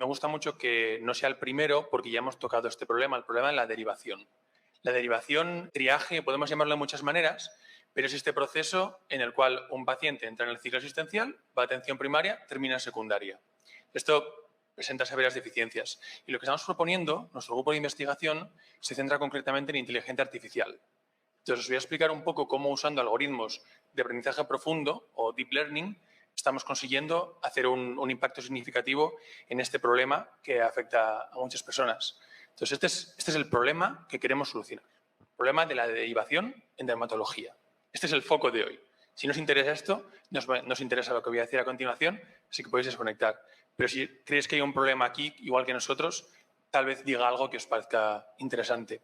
me gusta mucho que no sea el primero porque ya hemos tocado este problema, el problema de la derivación. La derivación, triaje, podemos llamarlo de muchas maneras, pero es este proceso en el cual un paciente entra en el ciclo asistencial, va a atención primaria, termina en secundaria. Esto presenta severas deficiencias. Y lo que estamos proponiendo, nuestro grupo de investigación, se centra concretamente en inteligencia artificial. Entonces, os voy a explicar un poco cómo, usando algoritmos de aprendizaje profundo o deep learning, estamos consiguiendo hacer un impacto significativo en este problema que afecta a muchas personas. Entonces, este es el problema que queremos solucionar. El problema de la derivación en dermatología. Este es el foco de hoy. Si nos interesa esto, nos interesa lo que voy a decir a continuación, así que podéis desconectar. Pero si creéis que hay un problema aquí, igual que nosotros, tal vez diga algo que os parezca interesante.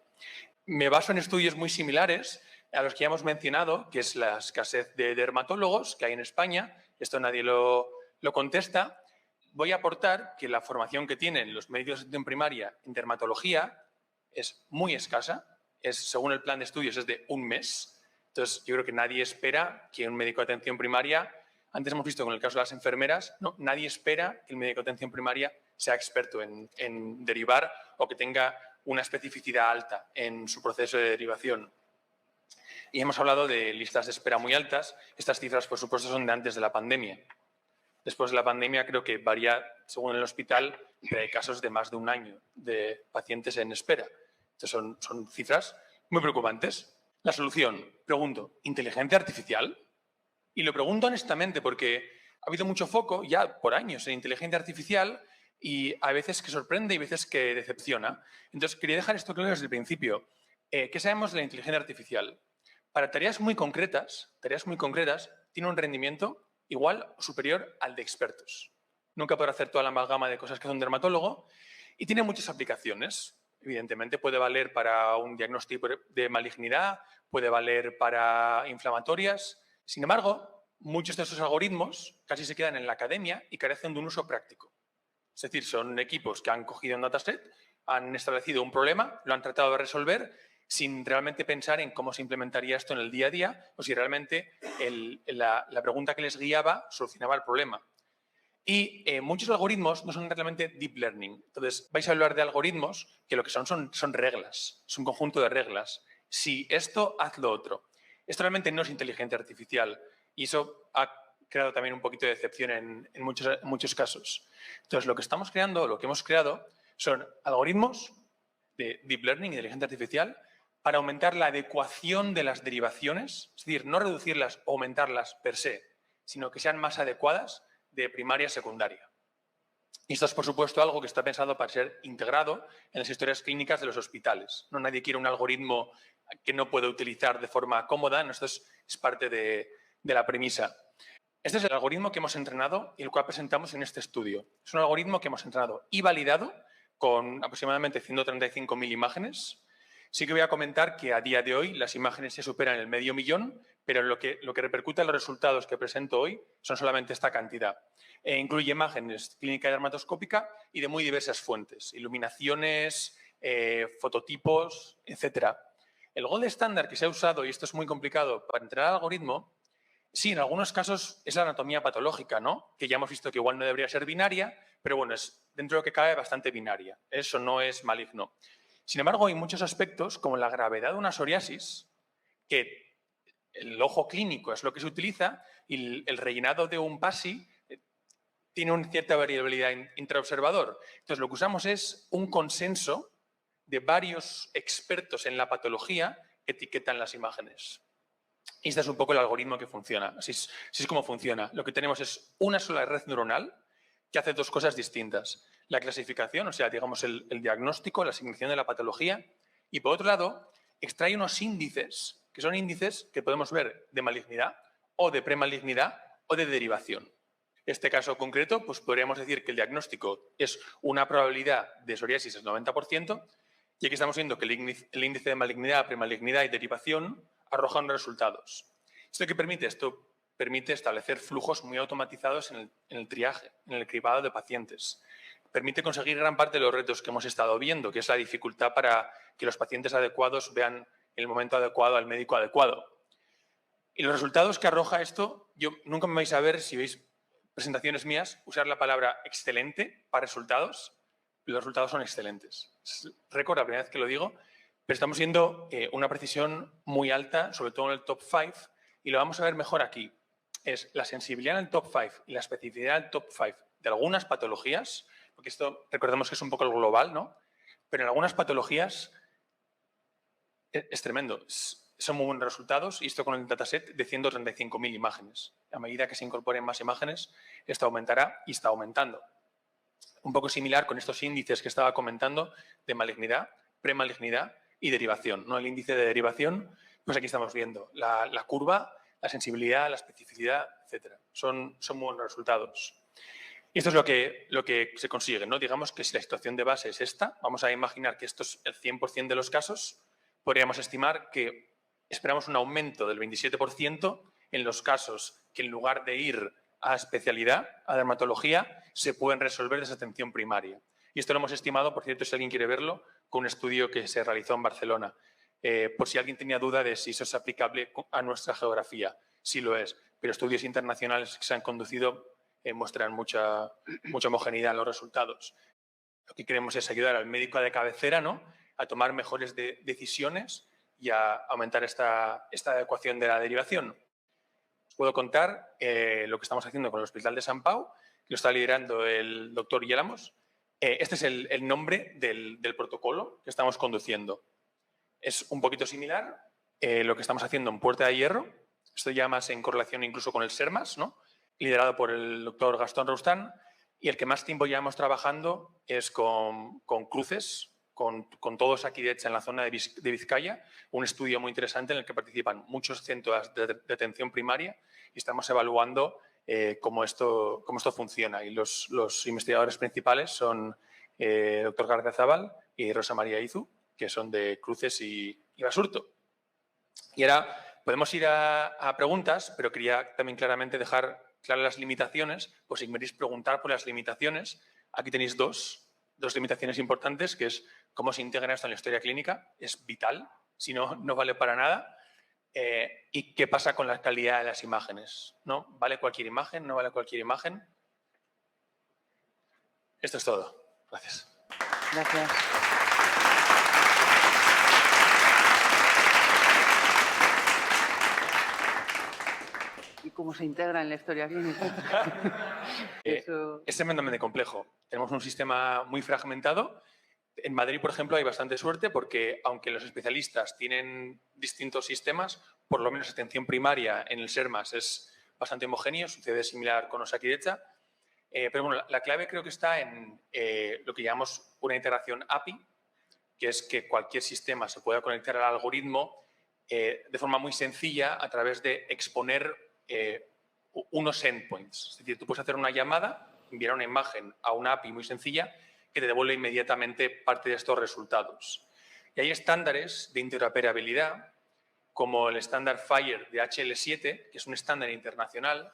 Me baso en estudios muy similares a los que ya hemos mencionado, que es la escasez de dermatólogos que hay en España. Esto nadie lo contesta. Voy a aportar que la formación que tienen los médicos de atención primaria en dermatología es muy escasa. Según el plan de estudios, es de un mes. Entonces, yo creo que nadie espera que un médico de atención primaria, antes hemos visto con el caso de las enfermeras, nadie espera que el médico de atención primaria sea experto en derivar o que tenga una especificidad alta en su proceso de derivación. Y hemos hablado de listas de espera muy altas. Estas cifras, por supuesto, son de antes de la pandemia. Después de la pandemia creo que varía según el hospital, pero hay casos de más de un año de pacientes en espera. Entonces son cifras muy preocupantes. La solución, pregunto, ¿inteligencia artificial? Y lo pregunto honestamente porque ha habido mucho foco ya por años en inteligencia artificial y a veces que sorprende y a veces que decepciona. Entonces, quería dejar esto claro desde el principio. ¿Qué sabemos de la inteligencia artificial? Para tareas muy concretas, tiene un rendimiento igual o superior al de expertos. Nunca podrá hacer toda la amalgama de cosas que hace un dermatólogo y tiene muchas aplicaciones. Evidentemente, puede valer para un diagnóstico de malignidad, puede valer para inflamatorias. Sin embargo, muchos de esos algoritmos casi se quedan en la academia y carecen de un uso práctico. Es decir, son equipos que han cogido un dataset, han establecido un problema, lo han tratado de resolver sin realmente pensar en cómo se implementaría esto en el día a día o si realmente la pregunta que les guiaba solucionaba el problema. Y muchos algoritmos no son realmente deep learning. Entonces, vais a hablar de algoritmos que lo que son reglas, es un conjunto de reglas. Si esto, haz lo otro. Esto realmente no es inteligencia artificial y eso ha creado también un poquito de decepción en muchos casos. Entonces, lo que estamos creando, lo que hemos creado, son algoritmos de deep learning, inteligencia artificial, para aumentar la adecuación de las derivaciones, es decir, no reducirlas o aumentarlas per se, sino que sean más adecuadas de primaria a secundaria. Y esto es, por supuesto, algo que está pensado para ser integrado en las historias clínicas de los hospitales. No, nadie quiere un algoritmo que no puede utilizar de forma cómoda. Esto es parte de la premisa. Este es el algoritmo que hemos entrenado y el cual presentamos en este estudio. Es un algoritmo que hemos entrenado y validado con aproximadamente 135.000 imágenes. Sí que voy a comentar que a día de hoy las imágenes se superan el 500.000, pero lo que repercute en los resultados que presento hoy son solamente esta cantidad. Incluye imágenes clínica y dermatoscópica y de muy diversas fuentes, iluminaciones, fototipos, etc. El gold estándar que se ha usado, y esto es muy complicado para entrenar al algoritmo, sí, en algunos casos es la anatomía patológica, ¿no? Que ya hemos visto que igual no debería ser binaria, pero bueno, es dentro de lo que cabe bastante binaria. Eso no es maligno. Sin embargo, hay muchos aspectos, como la gravedad de una psoriasis, que el ojo clínico es lo que se utiliza y el rellenado de un PASI tiene una cierta variabilidad intraobservador. Entonces, lo que usamos es un consenso de varios expertos en la patología que etiquetan las imágenes. Y este es un poco el algoritmo que funciona. Así es como funciona. Lo que tenemos es una sola red neuronal que hace dos cosas distintas. La clasificación, o sea, digamos el diagnóstico, la asignación de la patología. Y por otro lado, extrae unos índices, que son índices que podemos ver de malignidad o de premalignidad o de derivación. En este caso concreto, pues podríamos decir que el diagnóstico es una probabilidad de psoriasis del 90%, y aquí estamos viendo que el índice de malignidad, premalignidad y derivación arrojan resultados. ¿Esto qué permite? Esto permite establecer flujos muy automatizados en el triaje, en el cribado de pacientes. Permite conseguir gran parte de los retos que hemos estado viendo, que es la dificultad para que los pacientes adecuados vean en el momento adecuado al médico adecuado. Y los resultados que arroja esto, yo nunca me vais a ver si veis presentaciones mías usar la palabra excelente para resultados. Los resultados son excelentes. Es récord la primera vez que lo digo, pero estamos viendo una precisión muy alta, sobre todo en el top 5, y lo vamos a ver mejor aquí. Es la sensibilidad en el top 5 y la especificidad en el top 5 de algunas patologías, porque esto recordemos que es un poco el global, ¿no? Pero en algunas patologías es tremendo. Son muy buenos resultados y esto con el dataset de 135.000 imágenes. A medida que se incorporen más imágenes, esto aumentará y está aumentando. Un poco similar con estos índices que estaba comentando de malignidad, premalignidad y derivación, ¿no? El índice de derivación, pues aquí estamos viendo la curva, la sensibilidad, la especificidad, etcétera. Son muy buenos resultados. Y esto es lo que se consigue, ¿no? Digamos que si la situación de base es esta, vamos a imaginar que esto es el 100% de los casos, podríamos estimar que esperamos un aumento del 27% en los casos que en lugar de ir a especialidad, a dermatología, se pueden resolver desde atención primaria. Y esto lo hemos estimado, por cierto, si alguien quiere verlo, con un estudio que se realizó en Barcelona. Por si alguien tenía duda de si eso es aplicable a nuestra geografía. Sí lo es, pero estudios internacionales que se han conducido muestran mucha homogeneidad en los resultados. Lo que queremos es ayudar al médico de cabecera, ¿no?, a tomar mejores decisiones y a aumentar esta adecuación de la derivación. Os puedo contar lo que estamos haciendo con el Hospital de Sant Pau, que lo está liderando el doctor Yélamos. Este es el nombre del protocolo que estamos conduciendo. Es un poquito similar lo que estamos haciendo en Puerta de Hierro. Esto ya más en correlación incluso con el SERMAS, ¿no?, liderado por el doctor Gastón Roustán. Y el que más tiempo llevamos trabajando es con Cruces, con todos aquí de hecho en la zona de Vizcaya, un estudio muy interesante en el que participan muchos centros de atención primaria y estamos evaluando cómo esto funciona. Y los investigadores principales son el doctor García Zabal y Rosa María Izu, que son de Cruces y Basurto. Y ahora podemos ir a preguntas, pero quería también claramente dejar claras las limitaciones, pues si me queréis preguntar por las limitaciones, aquí tenéis dos limitaciones importantes, que es cómo se integra esto en la historia clínica, es vital, si no, no vale para nada, y qué pasa con la calidad de las imágenes, ¿no? ¿Vale cualquier imagen? ¿No vale cualquier imagen? Esto es todo. Gracias. Gracias. ¿Y cómo se integra en la historia clínica? Es tremendamente complejo. Tenemos un sistema muy fragmentado. En Madrid, por ejemplo, hay bastante suerte porque, aunque los especialistas tienen distintos sistemas, por lo menos atención primaria en el SERMAS es bastante homogéneo, sucede similar con Osakidetza. Pero bueno, la clave creo que está en lo que llamamos una integración API, que es que cualquier sistema se pueda conectar al algoritmo de forma muy sencilla a través de exponer unos endpoints. Es decir, tú puedes hacer una llamada, enviar una imagen a una API muy sencilla que te devuelve inmediatamente parte de estos resultados. Y hay estándares de interoperabilidad, como el estándar FHIR de HL7, que es un estándar internacional,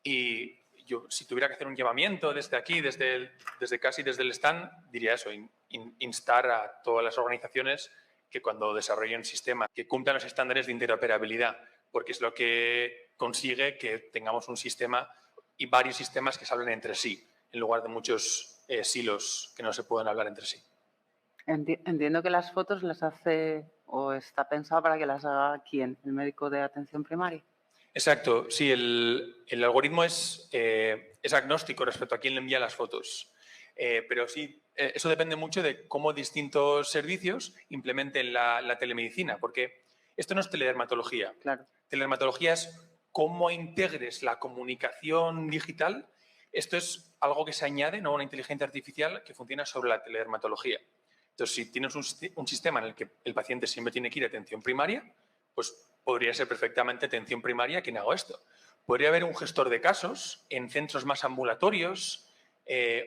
y yo, si tuviera que hacer un llamamiento desde aquí, desde el stand, diría eso, instar a todas las organizaciones que cuando desarrollen sistemas que cumplan los estándares de interoperabilidad, porque es lo que consigue que tengamos un sistema y varios sistemas que se hablen entre sí, en lugar de muchos silos que no se pueden hablar entre sí. Entiendo que las fotos las hace o está pensado para que las haga ¿quién? ¿El médico de atención primaria? Exacto, sí, el algoritmo es agnóstico respecto a quién le envía las fotos. Pero sí, eso depende mucho de cómo distintos servicios implementen la telemedicina, porque esto no es teledermatología. Claro. Teledermatología es cómo integres la comunicación digital. Esto es algo que se añade, ¿no?, a una inteligencia artificial que funciona sobre la teledermatología. Entonces, si tienes un sistema en el que el paciente siempre tiene que ir a atención primaria, pues podría ser perfectamente atención primaria quien haga esto. Podría haber un gestor de casos en centros más ambulatorios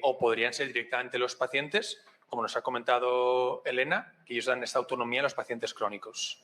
o podrían ser directamente los pacientes, como nos ha comentado Elena, que ellos dan esta autonomía a los pacientes crónicos.